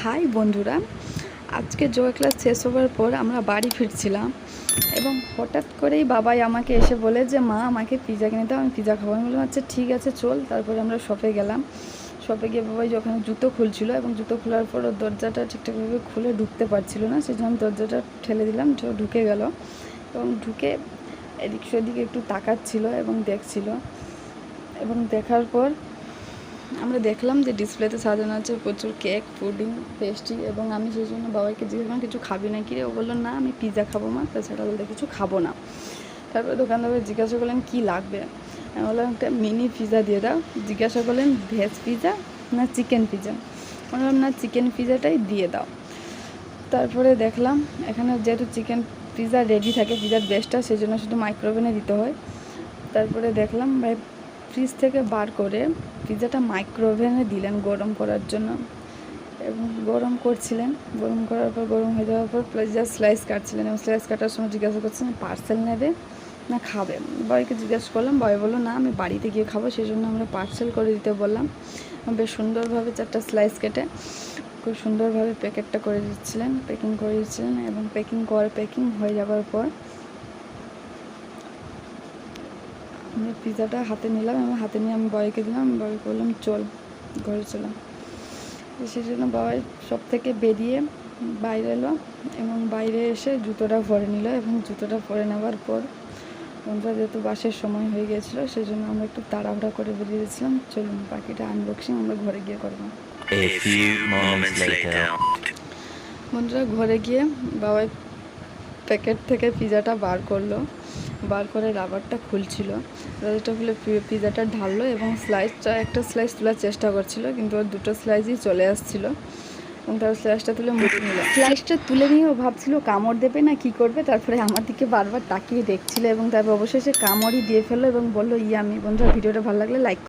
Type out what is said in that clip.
High বন্ধুরা, আজকে yoga class শেষ হওয়ার পর আমরা বাড়ি ফিরছিলাম এবং হঠাৎ করেই বাবাই আমাকে এসে বলে যে মা আমাকে পিৎজা কিনে দাও, আমি পিৎজা খাবো। আমি বললাম আচ্ছা ঠিক আছে চল। তারপরে আমরা শপে গেলাম। শপে গিয়ে বাবাই যখন জুতো খুলছিল এবং জুতো খোলার পর ওর দরজাটা ঠিকঠাকভাবে খুলে ঢুকতে পারছিল না, সেই জন্য আমি দরজাটা ঠেলে দিলাম, ঢুকে গেল এবং ঢুকে এদিক সেদিকে একটু তাকাচ্ছিল এবং দেখছিল। এবং দেখার পর আমরা দেখলাম যে ডিসপ্লেতে সাজানো আছে প্রচুর কেক, পুডিং, পেস্ট্রি এবং আমি সেই জন্য বাবাইকে জিজ্ঞেস করলাম কিছু খাবি না কি রে? ও বললো না আমি পিৎজা খাবো মা, তাছাড়া বলতে কিছু খাবো না। তারপরে দোকানদার জিজ্ঞাসা করলেন কী লাগবে, আমি বললাম একটা মিনি পিৎজা দিয়ে দাও। জিজ্ঞাসা করলেন ভেজ পিৎজা না চিকেন পিৎজা, বললাম না চিকেন পিৎজাটাই দিয়ে দাও। তারপরে দেখলাম এখানে যেহেতু চিকেন পিৎজা রেডি থাকে, পিৎজার বেসটা, সেই জন্য শুধু মাইক্রোওভেনে দিতে হয়। তারপরে দেখলাম ভাই ফ্রিজ থেকে বার করে পিৎজাটা মাইক্রোওভেনে দিলেন গরম করার জন্য এবং গরম করছিলেন। গরম করার পর গরম হয়ে যাওয়ার পর পিৎজা স্লাইস কাটছিলেন এবং স্লাইস কাটার সময় জিজ্ঞাসা করছিলেন পার্সেল নেবে না খাবে। বয়কে জিজ্ঞাসা করলাম, বয় বললো না আমি বাড়িতে গিয়ে খাবো, সেই জন্য আমরা পার্সেল করে দিতে বললাম। বেশ সুন্দরভাবে 4টা স্লাইস কেটে খুব সুন্দরভাবে প্যাকেটটা করে দিচ্ছিলেন, প্যাকিং করে দিচ্ছিলেন এবং প্যাকিং হয়ে যাওয়ার পর আমি পিৎজাটা হাতে নিলাম এবং হাতে নিয়ে আমি বয়কে দিলাম। বয়কে বললাম চল ঘরে চলাম। সেই জন্য বাবাই সব থেকে বেরিয়ে বাইরে এলো এবং বাইরে এসে জুতোটা ভরে নিল এবং জুতোটা ভরে নেওয়ার পর বন্ধুরা যেহেতু বাসের সময় হয়ে গিয়েছিলো সেই জন্য আমরা একটু তাড়াহুড়া করে বেরিয়ে গেছিলাম। চলুন বাকিটা আনবক্সিং আমরা ঘরে গিয়ে করবো। বন্ধুরা ঘরে গিয়ে বাবাই প্যাকেট থেকে পিৎজাটা বার করলো, বার করে রাবারটা খুলছিল, রাবারটা খুলে পিৎজাটা ঢাললো এবং একটা স্লাইস তোলার চেষ্টা করছিল, কিন্তু ওর 2টো স্লাইসই চলে আসছিলো এবং তার স্লাইসটা তুলে মুখে নিল। স্লাইসটা তুলে নিয়ে ও ভাবছিল কামড় দেবে না কি করবে, তারপরে আমার দিকে বারবার তাকিয়ে দেখছিল এবং তারপর অবশেষে কামড়ই দিয়ে ফেললো এবং বললো ইয়ামি। বন্ধুরা ভিডিওটা ভালো লাগলে লাইক